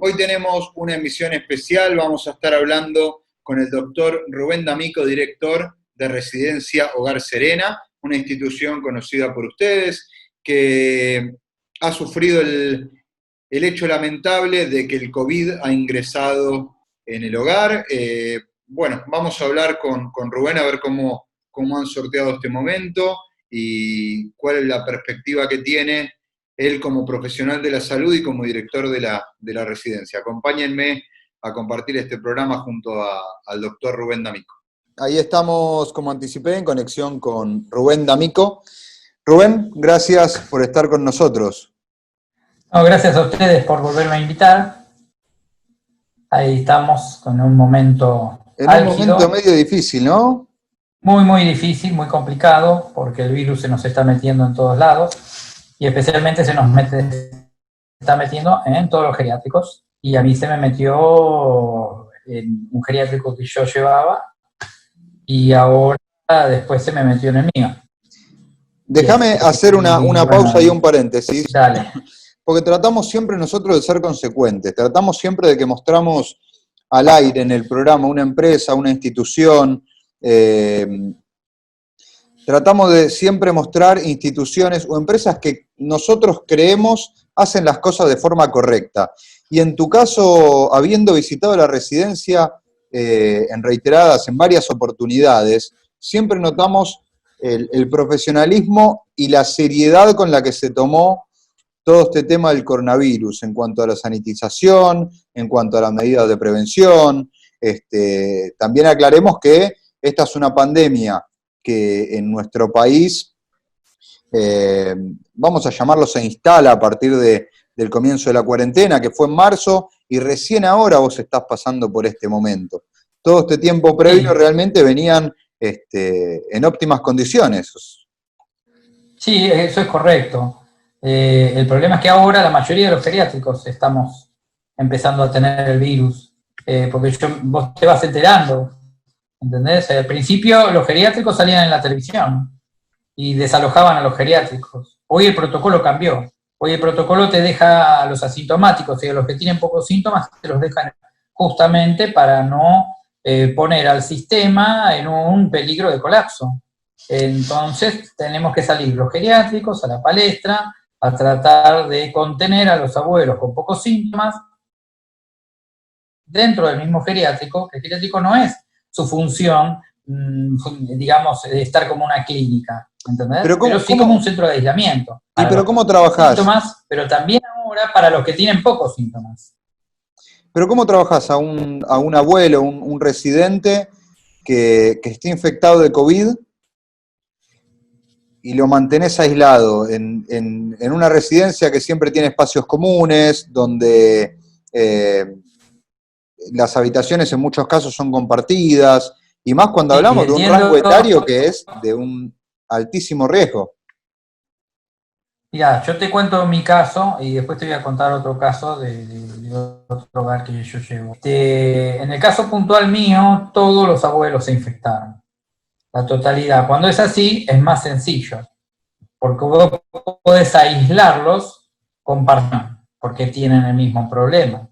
Hoy tenemos una emisión especial, vamos a estar hablando con el doctor Rubén D'Amico, director de Residencia Hogar Serena, una institución conocida por ustedes, que ha sufrido el hecho lamentable de que el COVID ha ingresado en el hogar. Bueno, vamos a hablar con Rubén a ver cómo han sorteado este momento y cuál es la perspectiva que tiene él como profesional de la salud y como director de la residencia. Acompáñenme a compartir este programa junto al doctor Rubén D'Amico. Ahí estamos, como anticipé, en conexión con Rubén D'Amico. Rubén, gracias por estar con nosotros. No, gracias a ustedes por volverme a invitar. Ahí estamos con un momento álgido. Un momento medio difícil, ¿no? Muy, muy difícil, muy complicado, porque el virus se nos está metiendo en todos lados, y especialmente se está metiendo en todos los geriátricos, y a mí se me metió en un geriátrico que yo llevaba, y ahora después se me metió en el mío. Déjame hacer una pausa y un paréntesis. Dale. Porque tratamos siempre nosotros de ser consecuentes, tratamos siempre de que mostramos al aire en el programa una empresa, una institución, tratamos de siempre mostrar instituciones o empresas que nosotros creemos hacen las cosas de forma correcta. Y en tu caso, habiendo visitado la residencia en varias oportunidades, siempre notamos el profesionalismo y la seriedad con la que se tomó todo este tema del coronavirus, en cuanto a la sanitización, en cuanto a las medidas de prevención. También aclaremos que esta es una pandemia que en nuestro país, vamos a llamarlo, se instala a partir del comienzo de la cuarentena, que fue en marzo, y recién ahora vos estás pasando por este momento. Todo este tiempo previo realmente venían en óptimas condiciones. Sí, eso es correcto. El problema es que ahora la mayoría de los geriátricos estamos empezando a tener el virus, porque vos te vas enterando, ¿entendés? Al principio los geriátricos salían en la televisión y desalojaban a los geriátricos. Hoy el protocolo cambió. Hoy el protocolo te deja a los asintomáticos y a los que tienen pocos síntomas te los dejan justamente para no poner al sistema en un peligro de colapso. Entonces tenemos que salir los geriátricos a la palestra, a tratar de contener a los abuelos con pocos síntomas dentro del mismo geriátrico, que el geriátrico no es su función, digamos, de estar como una clínica, ¿entendés? Pero sí como un centro de aislamiento. ¿Y pero cómo trabajás? Síntomas, pero también ahora para los que tienen pocos síntomas. ¿Pero cómo trabajás a un abuelo, un residente que esté infectado de COVID y lo mantenés aislado en una residencia que siempre tiene espacios comunes, donde las habitaciones en muchos casos son compartidas, y más cuando hablamos de un rango etario que es de un altísimo riesgo? Mirá, yo te cuento mi caso y después te voy a contar otro caso de otro hogar que yo llevo. En el caso puntual mío, todos los abuelos se infectaron, la totalidad. Cuando es así, es más sencillo, porque vos podés aislarlos porque tienen el mismo problema.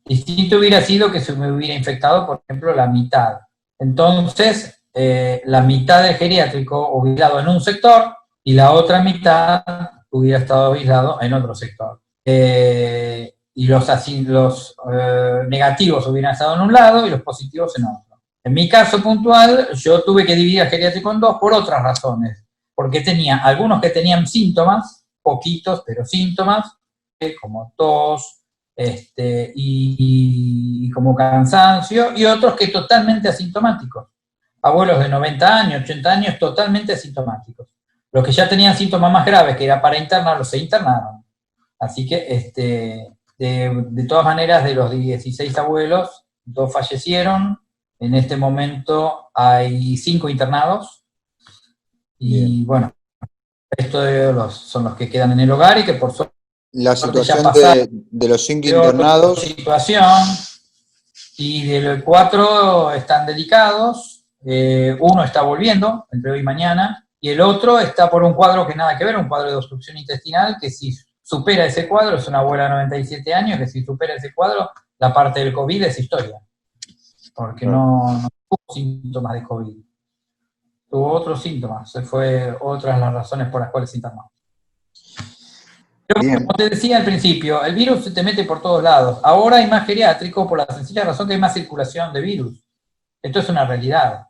Distinto hubiera sido que se me hubiera infectado, por ejemplo, la mitad. Entonces, la mitad del geriátrico hubiera estado en un sector y la otra mitad hubiera estado aislado en otro sector. Y los negativos hubieran estado en un lado y los positivos en otro. En mi caso puntual, yo tuve que dividir el geriátrico en dos por otras razones. Porque tenía algunos que tenían síntomas, poquitos, pero síntomas, como tos, y como cansancio, y otros que totalmente asintomáticos. Abuelos de 90 años, 80 años, totalmente asintomáticos. Los que ya tenían síntomas más graves, que era para internarlos, se internaron. Así que, de todas maneras, de los 16 abuelos, 2 fallecieron. En este momento hay 5 internados. Y bien, bueno, estos son los que quedan en el hogar y que por suerte la situación de los 5 internados. Situación, y de los 4 están delicados. Uno está volviendo, entre hoy y mañana, y el otro está por un cuadro que nada que ver, un cuadro de obstrucción intestinal, que si supera ese cuadro, es una abuela de 97 años, que si supera ese cuadro, la parte del COVID es historia, porque no tuvo síntomas de COVID, tuvo otros síntomas, fue otras las razones por las cuales se internó. Pero como te decía al principio, el virus se te mete por todos lados. Ahora hay más geriátrico por la sencilla razón que hay más circulación de virus. Esto es una realidad.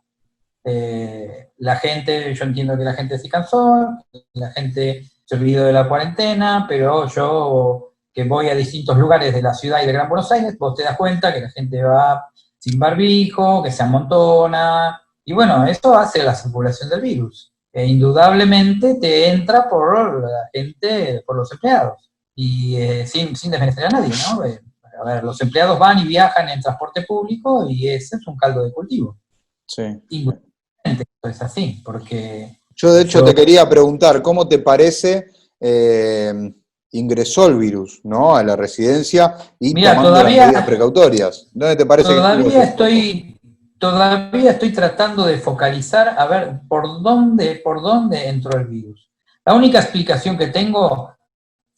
La gente, yo entiendo que la gente se cansó, la gente se olvidó de la cuarentena, pero yo que voy a distintos lugares de la ciudad y de Gran Buenos Aires, vos te das cuenta que la gente va sin barbijo, que se amontona, y bueno, eso hace la circulación del virus. E indudablemente te entra por la gente, por los empleados, y sin desmerecer a nadie, ¿no? A ver, los empleados van y viajan en transporte público y ese es un caldo de cultivo. Sí. Indudablemente es así, porque... Yo de hecho te quería preguntar, ¿cómo te parece ingresó el virus, ¿no?, a la residencia y mira, tomando las medidas precautorias? ¿Dónde te parece todavía estoy tratando de focalizar a ver por dónde entró el virus. La única explicación que tengo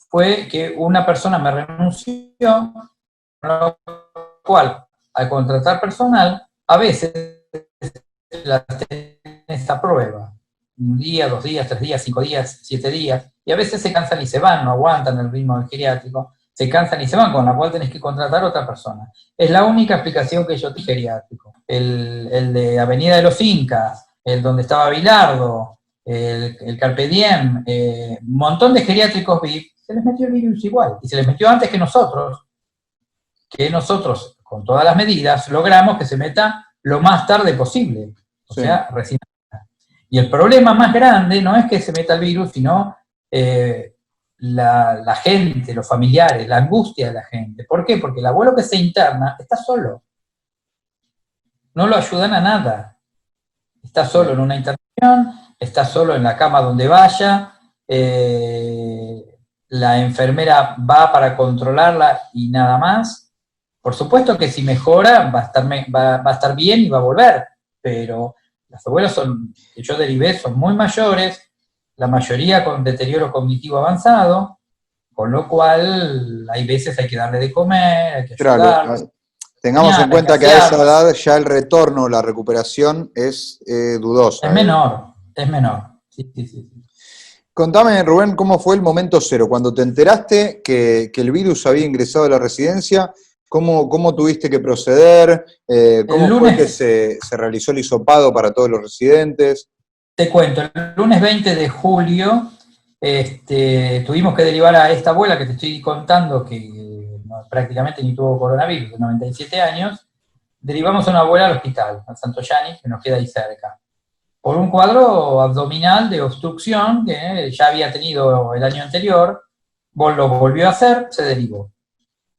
fue que una persona me renunció, con lo cual, al contratar personal, a veces la tenés a prueba. Un día, 2 días, 3 días, 5 días, 7 días, y a veces se cansan y se van, no aguantan el ritmo del geriátrico, se cansan y se van, con la cual tenés que contratar a otra persona. Es la única explicación que yo tengo geriátrico. El de Avenida de los Incas, el donde estaba Bilardo, el Carpe Diem, un montón de geriátricos VIP, se les metió el virus igual, y se les metió antes que nosotros, con todas las medidas, logramos que se meta lo más tarde posible, o sea, recién. Y el problema más grande no es que se meta el virus, sino la gente, los familiares, la angustia de la gente. ¿Por qué? Porque el abuelo que se interna está solo. No lo ayudan a nada. Está solo en una internación, está solo en la cama donde vaya, la enfermera va para controlarla y nada más. Por supuesto que si mejora va a estar bien y va a volver, pero las abuelas que yo derivé son muy mayores, la mayoría con deterioro cognitivo avanzado, con lo cual hay veces hay que darle de comer, hay que ayudarlo. Claro, tengamos en cuenta que a esa edad ya el retorno, la recuperación es dudosa. Es menor. Sí. Contame, Rubén, ¿cómo fue el momento cero? Cuando te enteraste que el virus había ingresado a la residencia, ¿cómo tuviste que proceder? ¿Cómo fue que se realizó el hisopado para todos los residentes? Te cuento, el lunes 20 de julio tuvimos que derivar a esta abuela que te estoy contando, que prácticamente ni tuvo coronavirus, de 97 años, derivamos a una abuela al hospital, al Santo Yani, que nos queda ahí cerca, por un cuadro abdominal de obstrucción que ya había tenido el año anterior, lo volvió a hacer, se derivó.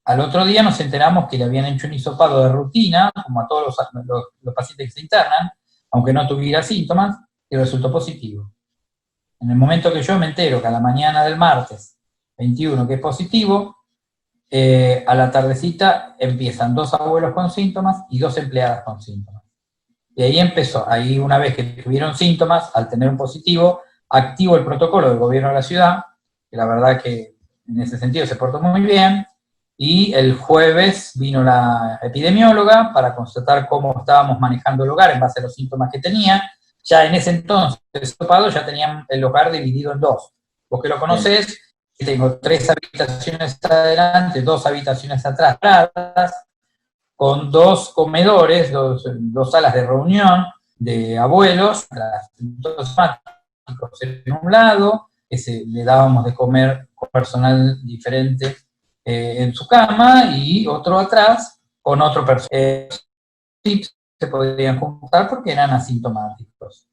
Al otro día nos enteramos que le habían hecho un hisopado de rutina, como a todos los pacientes que se internan, aunque no tuviera síntomas, y resultó positivo. En el momento que yo me entero que a la mañana del martes 21 que es positivo, a la tardecita empiezan 2 abuelos con síntomas y 2 empleadas con síntomas. Y ahí empezó, ahí una vez que tuvieron síntomas, al tener un positivo, activo el protocolo del gobierno de la ciudad, que la verdad que en ese sentido se portó muy bien, y el jueves vino la epidemióloga para constatar cómo estábamos manejando el hogar en base a los síntomas que tenía. Ya en ese entonces, ya tenían el hogar dividido en 2. Vos que lo conocés, tengo 3 habitaciones adelante, 2 habitaciones atrás, con 2 comedores, 2 salas de reunión de abuelos, 2 temáticos en un lado, que le dábamos de comer con personal diferente en su cama, y otro atrás con otro personal. Se podrían juntar porque eran asintomáticos.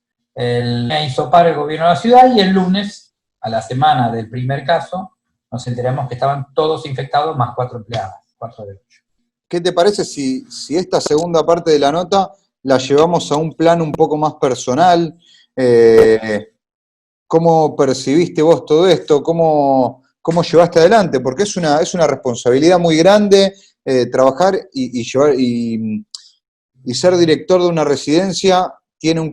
Hisopar el gobierno de la ciudad, y el lunes, a la semana del primer caso, nos enteramos que estaban todos infectados más 4 empleadas, 4 de 8. ¿Qué te parece si esta segunda parte de la nota la llevamos a un plano un poco más personal? ¿Cómo percibiste vos todo esto? ¿Cómo llevaste adelante? Porque es una responsabilidad muy grande trabajar y ser director de una residencia. Tiene un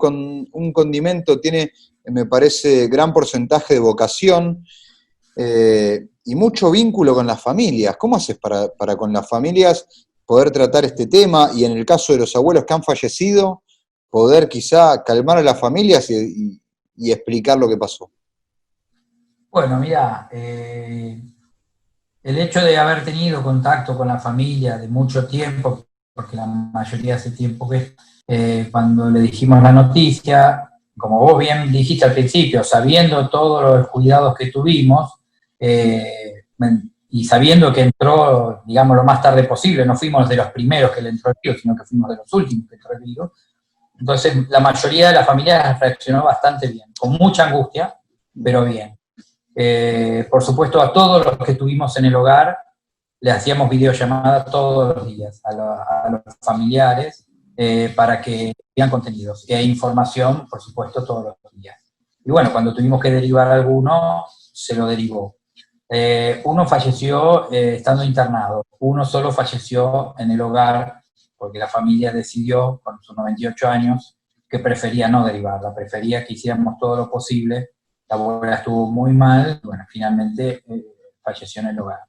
condimento, tiene, me parece, gran porcentaje de vocación. y mucho vínculo con las familias. ¿Cómo haces para con las familias poder tratar este tema y en el caso de los abuelos que han fallecido, poder quizá calmar a las familias y explicar lo que pasó? Bueno, mira, el hecho de haber tenido contacto con la familia de mucho tiempo, porque la mayoría hace tiempo que cuando le dijimos la noticia, como vos bien dijiste al principio, sabiendo todos los cuidados que tuvimos, y sabiendo que entró, digamos, lo más tarde posible, no fuimos de los primeros que le entró el virus, sino que fuimos de los últimos que entró el virus, entonces la mayoría de la familia reaccionó bastante bien, con mucha angustia, pero bien. Por supuesto, a todos los que estuvimos en el hogar, le hacíamos videollamadas todos los días a los familiares para que vean contenidos e información, por supuesto, todos los días. Y bueno, cuando tuvimos que derivar a alguno, se lo derivó. Uno falleció estando internado, uno solo falleció en el hogar porque la familia decidió, con sus 98 años, que prefería no derivarla, prefería que hiciéramos todo lo posible. La abuela estuvo muy mal, bueno, finalmente falleció en el hogar.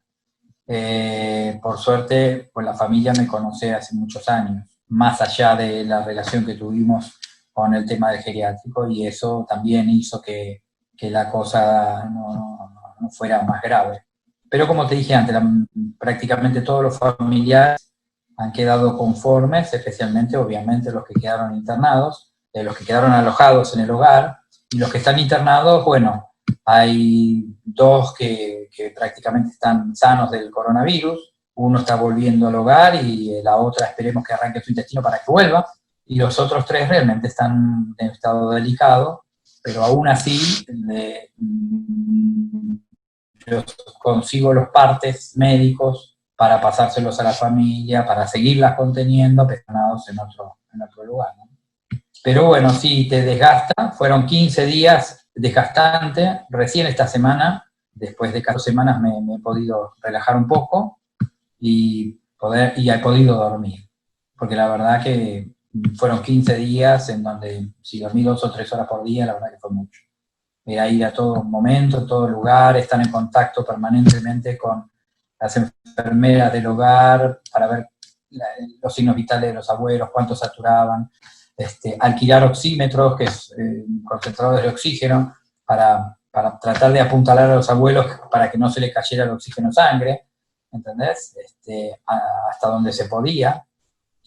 Por suerte, pues la familia me conoce hace muchos años, más allá de la relación que tuvimos con el tema del geriátrico, y eso también hizo que la cosa no fuera más grave. Pero como te dije antes, prácticamente todos los familiares han quedado conformes, especialmente, obviamente, los que quedaron internados, los que quedaron alojados en el hogar, y los que están internados, bueno, hay dos que prácticamente están sanos del coronavirus, uno está volviendo al hogar y la otra esperemos que arranque su intestino para que vuelva, y los otros tres realmente están en estado delicado, pero aún así yo consigo los partes médicos para pasárselos a la familia, para seguirlas conteniendo, pensionados en otro lugar, ¿no? Pero bueno, sí, te desgasta, fueron 15 días desgastante, recién esta semana, después de 4 semanas me he podido relajar un poco y he podido dormir, porque la verdad que fueron 15 días en donde si dormí 2 o 3 horas por día, la verdad que fue mucho. Era ir a todo momento, en todo lugar, estar en contacto permanentemente con las enfermeras del hogar para ver los signos vitales de los abuelos, cuánto saturaban, alquilar oxímetros, que es concentradores de oxígeno, para tratar de apuntalar a los abuelos para que no se les cayera el oxígeno en sangre, ¿entendés? Hasta donde se podía,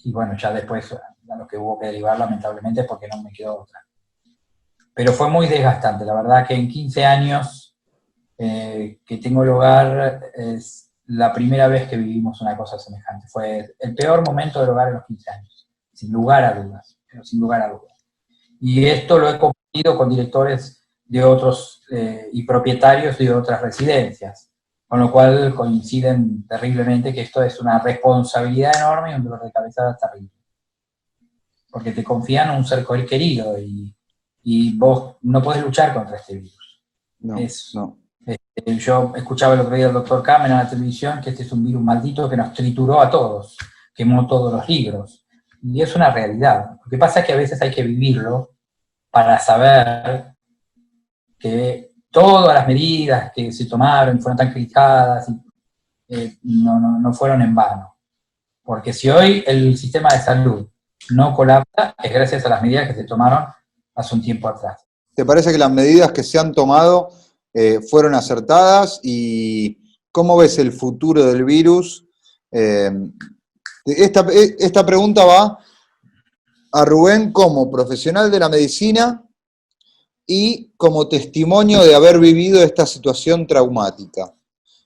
y bueno, ya después a lo que hubo que derivar, lamentablemente, porque no me quedó otra. Pero fue muy desgastante, la verdad que en 15 años que tengo el hogar, es la primera vez que vivimos una cosa semejante. Fue el peor momento del hogar en los 15 años, sin lugar a dudas, pero sin lugar a dudas. Y esto lo he compartido con directores de otros y propietarios de otras residencias, con lo cual coinciden terriblemente que esto es una responsabilidad enorme y un dolor de cabeza terrible. Porque te confían a un ser querido y vos no podés luchar contra este virus. No. Yo escuchaba el otro día al doctor Kamen en la televisión que este es un virus maldito que nos trituró a todos, quemó todos los libros. Y es una realidad. Lo que pasa es que a veces hay que vivirlo para saber que todas las medidas que se tomaron fueron tan criticadas no fueron en vano. Porque si hoy el sistema de salud no colapsa, es gracias a las medidas que se tomaron hace un tiempo atrás. ¿Te parece que las medidas que se han tomado fueron acertadas? ¿Y cómo ves el futuro del virus? Esta pregunta va a Rubén como profesional de la medicina y como testimonio de haber vivido esta situación traumática.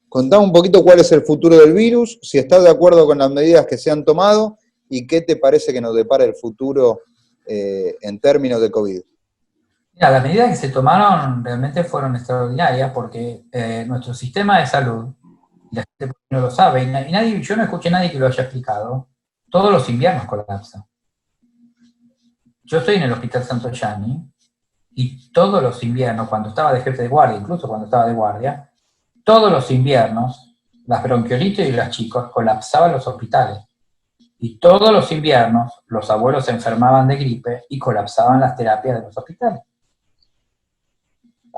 Contame un poquito cuál es el futuro del virus, si estás de acuerdo con las medidas que se han tomado y qué te parece que nos depara el futuro en términos de COVID. Mira, las medidas que se tomaron realmente fueron extraordinarias porque nuestro sistema de salud, y la gente no lo sabe, y yo no escuché a nadie que lo haya explicado, todos los inviernos colapsa. Yo estoy en el Hospital Santo Gianni y todos los inviernos, cuando estaba de jefe de guardia, incluso cuando estaba de guardia, todos los inviernos, las bronquiolitis y los chicos colapsaban los hospitales. Y todos los inviernos, los abuelos se enfermaban de gripe y colapsaban las terapias de los hospitales.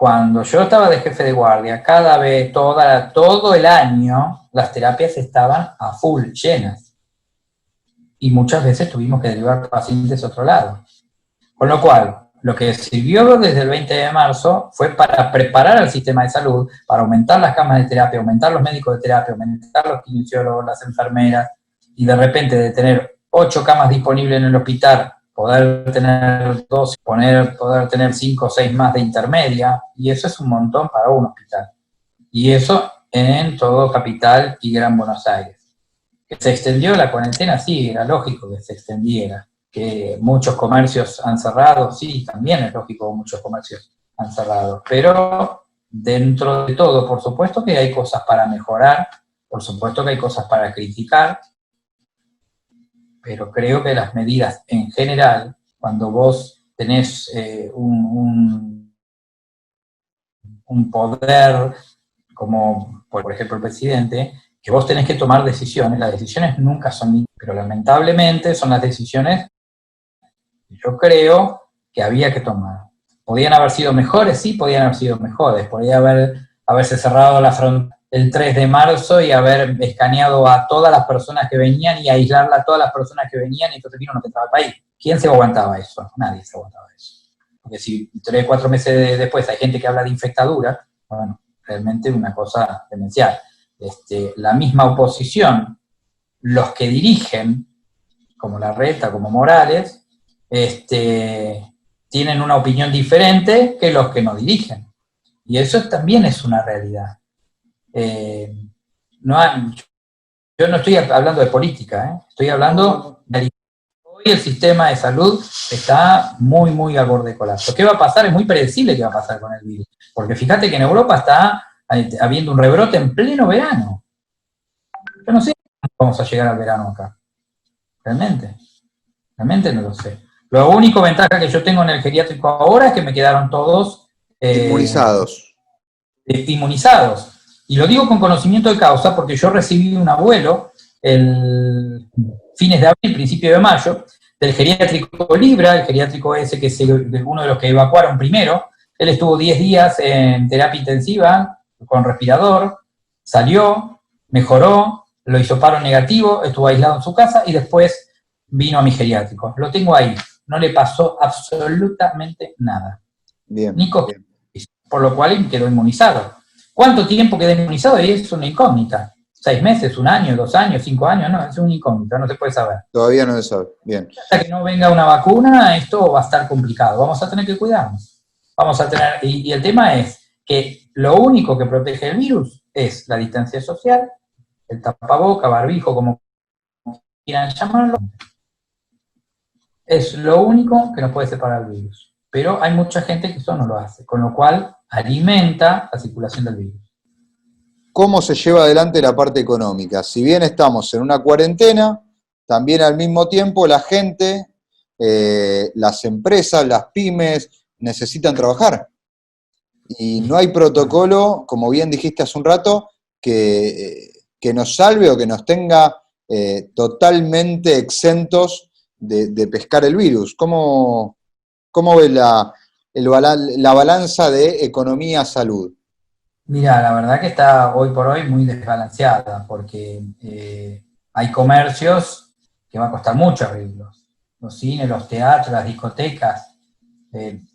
cuando yo estaba de jefe de guardia, cada vez, todo el año, las terapias estaban a full, llenas. Y muchas veces tuvimos que derivar pacientes a otro lado. Con lo cual, lo que sirvió desde el 20 de marzo fue para preparar al sistema de salud, para aumentar las camas de terapia, aumentar los médicos de terapia, aumentar los kinesiólogos, las enfermeras, y de repente de tener 8 camas disponibles en el hospital, poder tener 12, poder tener 5 o 6 más de intermedia, y eso es un montón para un hospital. Y eso en todo Capital y Gran Buenos Aires. ¿Que se extendió la cuarentena? Sí, era lógico que se extendiera. Que muchos comercios han cerrado, sí, también es lógico que muchos comercios han cerrado. Pero dentro de todo, por supuesto que hay cosas para mejorar, por supuesto que hay cosas para criticar, pero creo que las medidas en general, cuando vos tenés un poder, como por ejemplo el presidente, que vos tenés que tomar decisiones, las decisiones nunca son, pero lamentablemente son las decisiones que yo creo que había que tomar. ¿Podían haber sido mejores? Sí, podían haber sido mejores. Podía haberse cerrado la frontera el 3 de marzo y haber escaneado a todas las personas que venían y aislar a todas las personas que venían y entonces vino no entraba al país. ¿Quién se aguantaba eso? Nadie se aguantaba eso. Porque si 3 o 4 meses después hay gente que habla de infectadura, bueno, realmente una cosa demencial. La misma oposición, los que dirigen, como Larreta, como Morales, tienen una opinión diferente que los que no dirigen. Y eso también es una realidad. Yo no estoy hablando de política, estoy hablando de hoy el sistema de salud está muy, muy al borde de colapso. ¿Qué va a pasar? Es muy predecible qué va a pasar con el virus. Porque fíjate que en Europa está habiendo un rebrote en pleno verano. Yo no sé cómo vamos a llegar al verano acá. Realmente no lo sé. Lo único ventaja que yo tengo en el geriátrico ahora es que me quedaron todos inmunizados. Y lo digo con conocimiento de causa porque yo recibí un abuelo el fines de abril, principio de mayo, del geriátrico Libra, el geriátrico ese que es uno de los que evacuaron primero. Él estuvo 10 días en terapia intensiva con respirador, salió, mejoró, lo hizo paro negativo, estuvo aislado en su casa y después vino a mi geriátrico. Lo tengo ahí, no le pasó absolutamente nada. Bien. Nico, bien. Por lo cual quedó inmunizado. ¿Cuánto tiempo quedó inmunizado? Y es una incógnita. 6 meses, 1 año, 2 años, 5 años, no, es una incógnita, no se puede saber. Todavía no se sabe, bien. Hasta que no venga una vacuna, esto va a estar complicado, vamos a tener que cuidarnos. Y el tema es que lo único que protege el virus es la distancia social, el tapaboca, barbijo, como quieran llamarlo. Es lo único que nos puede separar del virus. Pero hay mucha gente que eso no lo hace, con lo cual alimenta la circulación del virus. ¿Cómo se lleva adelante la parte económica? Si bien estamos en una cuarentena, también al mismo tiempo la gente, las empresas, las pymes, necesitan trabajar. Y no hay protocolo, como bien dijiste hace un rato, que nos salve o que nos tenga totalmente exentos de pescar el virus. ¿Cómo ves la balanza de economía-salud? Mira, la verdad que está hoy por hoy muy desbalanceada, porque hay comercios que va a costar mucho abrirlos. Los cines, los teatros, las discotecas,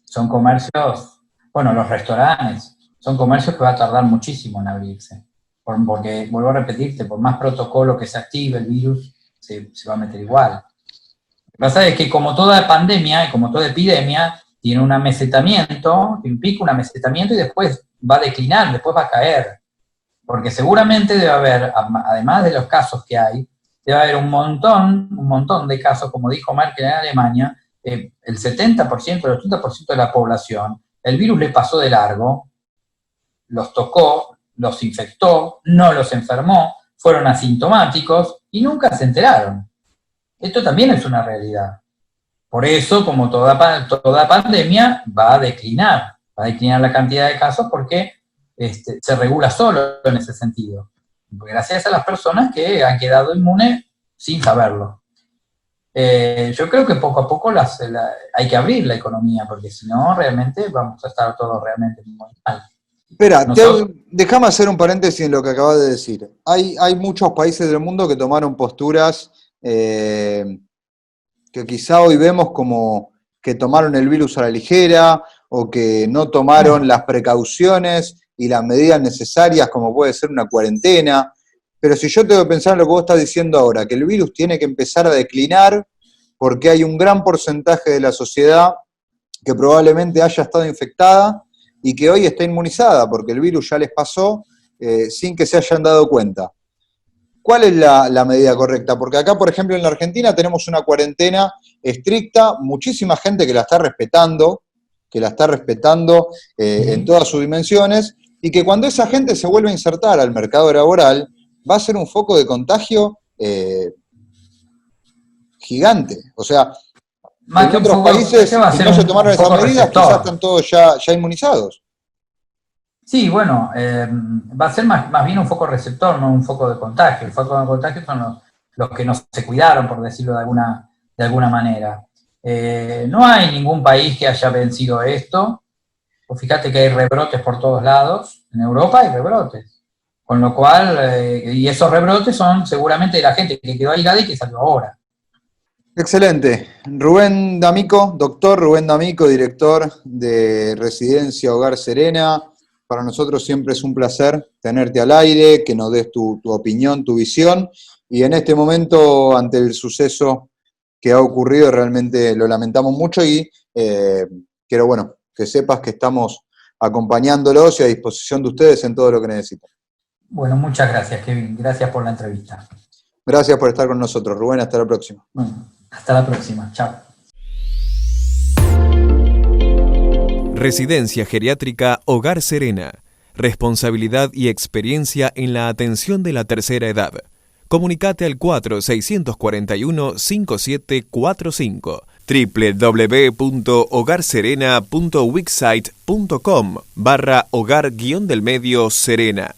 son comercios, bueno, los restaurantes, son comercios que va a tardar muchísimo en abrirse. Porque, vuelvo a repetirte, por más protocolo que se active, el virus se va a meter igual. Lo que pasa es que como toda pandemia y como toda epidemia, tiene un amesetamiento, implica un amesetamiento y después va a declinar, después va a caer. Porque seguramente debe haber, además de los casos que hay, debe haber un montón de casos, como dijo Merkel en Alemania, el 70%, el 80% de la población, el virus le pasó de largo, los tocó, los infectó, no los enfermó, fueron asintomáticos y nunca se enteraron. Esto también es una realidad. Por eso, como toda pandemia, va a declinar la cantidad de casos porque se regula solo en ese sentido. Gracias a las personas que han quedado inmunes sin saberlo. Yo creo que poco a poco hay que abrir la economía, porque si no, realmente vamos a estar todos realmente muy mal. Espera, déjame hacer un paréntesis en lo que acabas de decir. Hay muchos países del mundo que tomaron posturas que quizá hoy vemos como que tomaron el virus a la ligera o que no tomaron las precauciones y las medidas necesarias, como puede ser una cuarentena. Pero si yo tengo que pensar en lo que vos estás diciendo ahora, que el virus tiene que empezar a declinar porque hay un gran porcentaje de la sociedad que probablemente haya estado infectada y que hoy está inmunizada porque el virus ya les pasó sin que se hayan dado cuenta. ¿Cuál es la medida correcta? Porque acá, por ejemplo, en la Argentina tenemos una cuarentena estricta, muchísima gente que la está respetando en todas sus dimensiones, y que cuando esa gente se vuelve a insertar al mercado laboral, va a ser un foco de contagio gigante. O sea, más en otros países, si no se tomaron esas medidas, quizás están todos ya inmunizados. Sí, bueno, va a ser más bien un foco receptor, no un foco de contagio. El foco de contagio son los que no se cuidaron, por decirlo de alguna manera. No hay ningún país que haya vencido esto. Pues fíjate que hay rebrotes por todos lados. En Europa hay rebrotes. Con lo cual, y esos rebrotes son seguramente de la gente que quedó aislada y que salió ahora. Excelente. Rubén D'Amico, doctor Rubén D'Amico, director de Residencia Hogar Serena. Para nosotros siempre es un placer tenerte al aire, que nos des tu opinión, tu visión. Y en este momento, ante el suceso que ha ocurrido, realmente lo lamentamos mucho y quiero, que sepas que estamos acompañándolos y a disposición de ustedes en todo lo que necesiten. Bueno, muchas gracias, Kevin. Gracias por la entrevista. Gracias por estar con nosotros, Rubén. Hasta la próxima. Bueno, hasta la próxima. Chao. Residencia Geriátrica Hogar Serena. Responsabilidad y experiencia en la atención de la tercera edad. Comunicate al 4641-5745 www.hogarserena.wixsite.com/hogar-del-medio Serena.